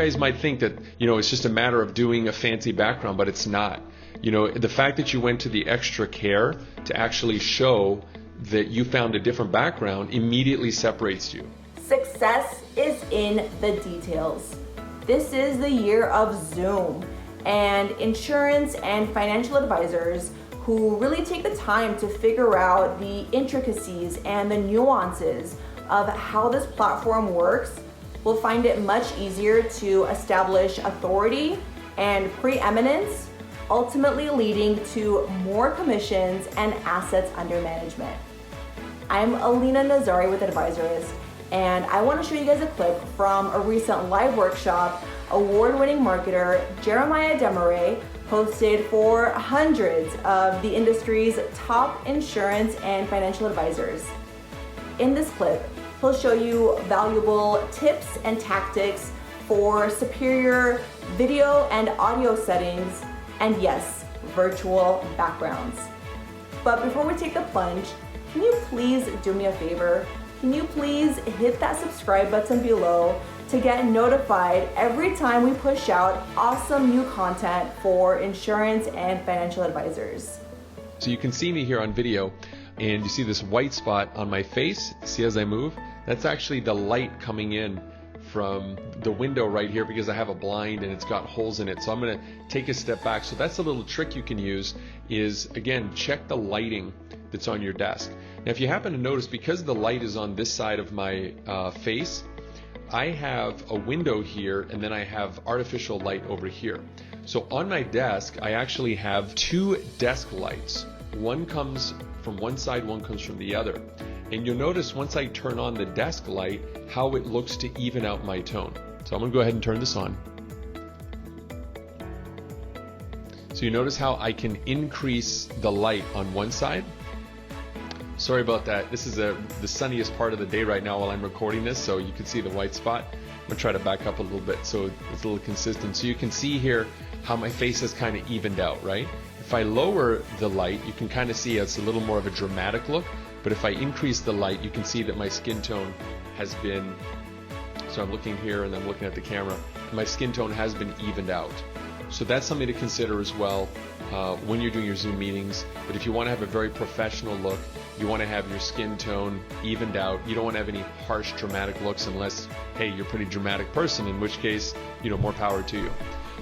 guys might think that, it's just a matter of doing a fancy background, but it's not. The fact that you went to the extra care to actually show that you found a different background immediately separates you. Success is in the details. This is the year of Zoom, and insurance and financial advisors who really take the time to figure out the intricacies and the nuances of how this platform works will find it much easier to establish authority and preeminence, ultimately leading to more commissions and assets under management. I'm Alina Nazari with Advisorist, and I want to show you guys a clip from a recent live workshop award-winning marketer Jeremiah Demaray hosted for hundreds of the industry's top insurance and financial advisors. In this clip, he'll show you valuable tips and tactics for superior video and audio settings, and yes, virtual backgrounds. But before we take the plunge, can you please do me a favor? Can you please hit that subscribe button below to get notified every time we push out awesome new content for insurance and financial advisors? So you can see me here on video, and you see this white spot on my face. See as I move? That's actually the light coming in from the window right here, because I have a blind and it's got holes in it. So I'm going to take a step back. So that's a little trick you can use is, again, check the lighting that's on your desk. Now, if you happen to notice, because the light is on this side of my face, I have a window here and then I have artificial light over here. So on my desk, I actually have two desk lights. One comes from one side, one comes from the other. And you'll notice once I turn on the desk light, how it looks to even out my tone. So I'm going to go ahead and turn this on. So you notice how I can increase the light on one side. Sorry about that. This is the sunniest part of the day right now while I'm recording this, so you can see the white spot. I'm going to try to back up a little bit so it's a little consistent. So you can see here how my face is kind of evened out, right? If I lower the light, you can kind of see it's a little more of a dramatic look. But if I increase the light, you can see that my skin tone has been, so I'm looking here and I'm looking at the camera, and my skin tone has been evened out. So that's something to consider as well when you're doing your Zoom meetings. But if you want to have a very professional look, you want to have your skin tone evened out. You don't want to have any harsh, dramatic looks unless, hey, you're a pretty dramatic person, in which case, more power to you.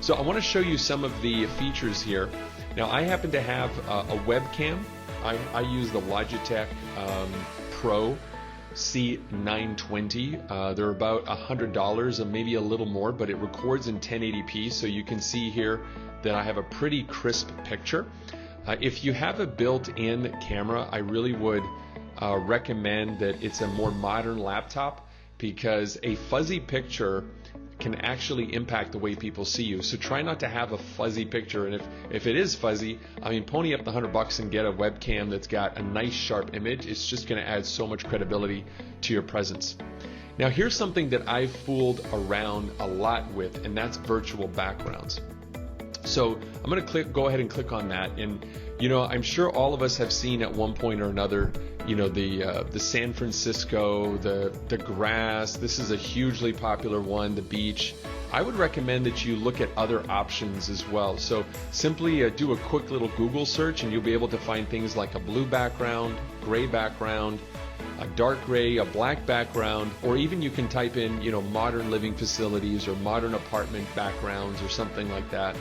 So I want to show you some of the features here. Now, I happen to have a webcam. I use the Logitech Pro C920. They're about $100 and maybe a little more, but it records in 1080p, so you can see here that I have a pretty crisp picture. If you have a built-in camera, I really would recommend that it's a more modern laptop, because a fuzzy picture can actually impact the way people see you. So try not to have a fuzzy picture, and if it is fuzzy, pony up the $100 and get a webcam that's got a nice sharp image. It's just going to add so much credibility to your presence. Now here's something that I've fooled around a lot with, and that's virtual backgrounds. So I'm going to go ahead and click on that, and I'm sure all of us have seen at one point or another the San Francisco, the grass. This is a hugely popular one, the beach. I would recommend that you look at other options as well. So simply do a quick little Google search and you'll be able to find things like a blue background, gray background, a dark gray, a black background, or even you can type in, modern living facilities or modern apartment backgrounds or something like that.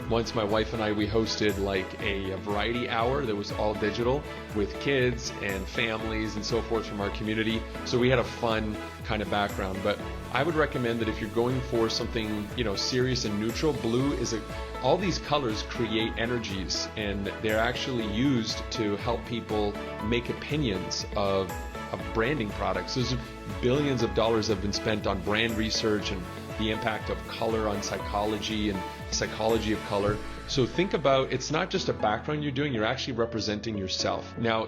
Once my wife and I, we hosted like a variety hour that was all digital with kids and families and so forth from our community. So we had a fun kind of background. But I would recommend that if you're going for something, serious and neutral, blue is all these colors create energies, and they're actually used to help people make opinions of branding products. There's billions of dollars have been spent on brand research and the impact of color on psychology and psychology of color. So think about, it's not just a background you're doing, you're actually representing yourself. Now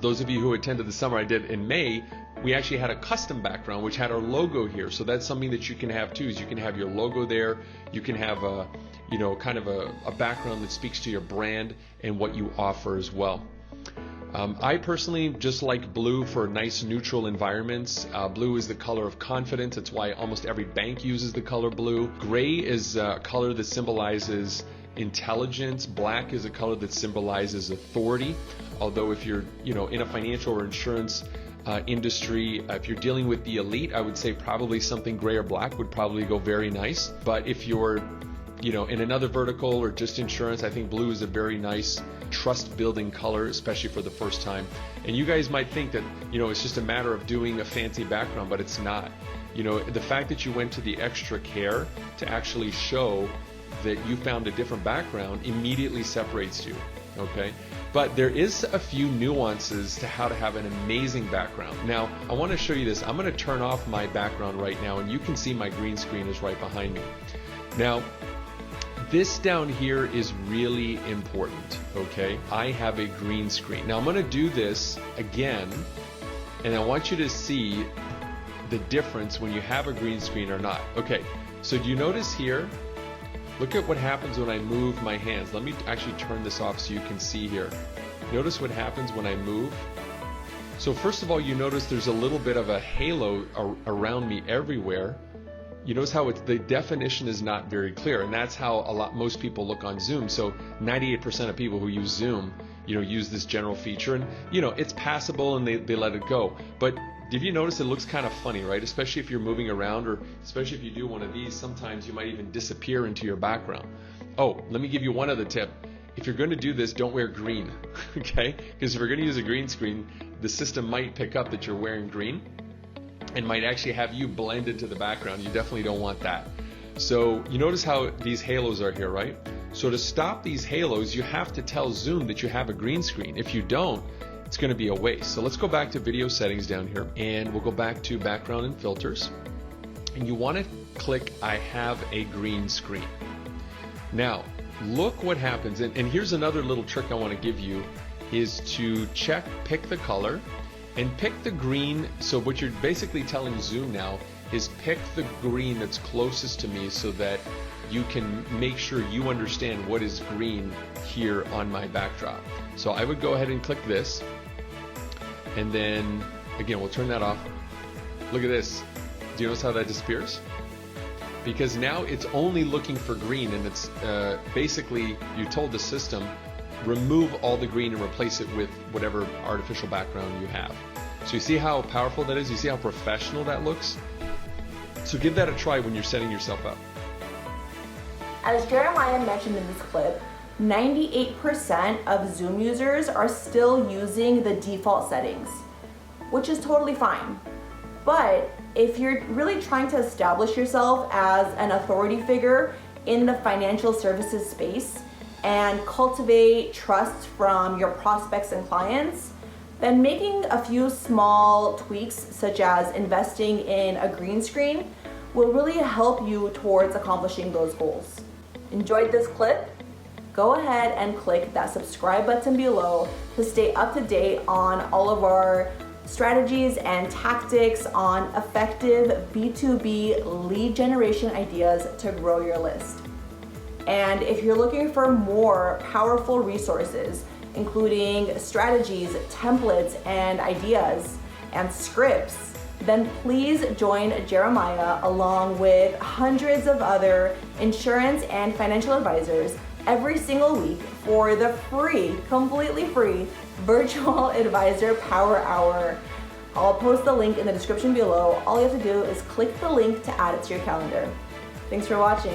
those of you who attended the summer I did in May, we actually had a custom background which had our logo here. So that's something that you can have too, is you can have your logo there, you can have a kind of a background that speaks to your brand and what you offer as well. I personally just like blue for nice neutral environments. Blue is the color of confidence. That's why almost every bank uses the color blue. Gray is a color that symbolizes intelligence. Black is a color that symbolizes authority. Although if you're, in a financial or insurance industry, if you're dealing with the elite, I would say probably something gray or black would probably go very nice. But if you're, in another vertical or just insurance, I think blue is a very nice trust building color, especially for the first time. And you guys might think that, it's just a matter of doing a fancy background, but it's not. The fact that you went to the extra care to actually show that you found a different background immediately separates you, okay? But there is a few nuances to how to have an amazing background. Now, I want to show you this. I'm going to turn off my background right now, and you can see my green screen is right behind me. Now, this down here is really important, okay? I have a green screen. Now, I'm going to do this again, and I want you to see the difference when you have a green screen or not. Okay, so do you notice here? Look at what happens when I move my hands. Let me actually turn this off so you can see here. Notice what happens when I move. So first of all, you notice there's a little bit of a halo around me everywhere. You notice how the definition is not very clear, and that's how most people look on Zoom. So 98% of people who use Zoom, use this general feature, and it's passable and they let it go. But did you notice it looks kind of funny, right? Especially if you're moving around, or especially if you do one of these, sometimes you might even disappear into your background. Oh, let me give you one other tip. If you're going to do this, don't wear green, okay? Because if you're going to use a green screen, the system might pick up that you're wearing green and might actually have you blend into the background. You definitely don't want that. So you notice how these halos are here, right? So to stop these halos, you have to tell Zoom that you have a green screen. If you don't, it's going to be a waste. So let's go back to video settings down here, and we'll go back to background and filters. And you want to click I have a green screen. Now, look what happens. And here's another little trick I want to give you is to pick the color and pick the green. So what you're basically telling Zoom now is pick the green that's closest to me so that you can make sure you understand what is green here on my backdrop. So I would go ahead and click this. And then, again, we'll turn that off. Look at this. Do you notice how that disappears? Because now it's only looking for green, and it's basically, you told the system, remove all the green and replace it with whatever artificial background you have. So you see how powerful that is? You see how professional that looks? So give that a try when you're setting yourself up. As Jeremiah mentioned in this clip, 98% of Zoom users are still using the default settings, which is totally fine. But if you're really trying to establish yourself as an authority figure in the financial services space and cultivate trust from your prospects and clients, then making a few small tweaks, such as investing in a green screen, will really help you towards accomplishing those goals. Enjoyed this clip? Go ahead and click that subscribe button below to stay up to date on all of our strategies and tactics on effective B2B lead generation ideas to grow your list. And if you're looking for more powerful resources, including strategies, templates, and ideas, and scripts, then please join Jeremiah along with hundreds of other insurance and financial advisors every single week for the free, completely free Virtual Advisor Power Hour. I'll post the link in the description below. All you have to do is click the link to add it to your calendar. Thanks for watching.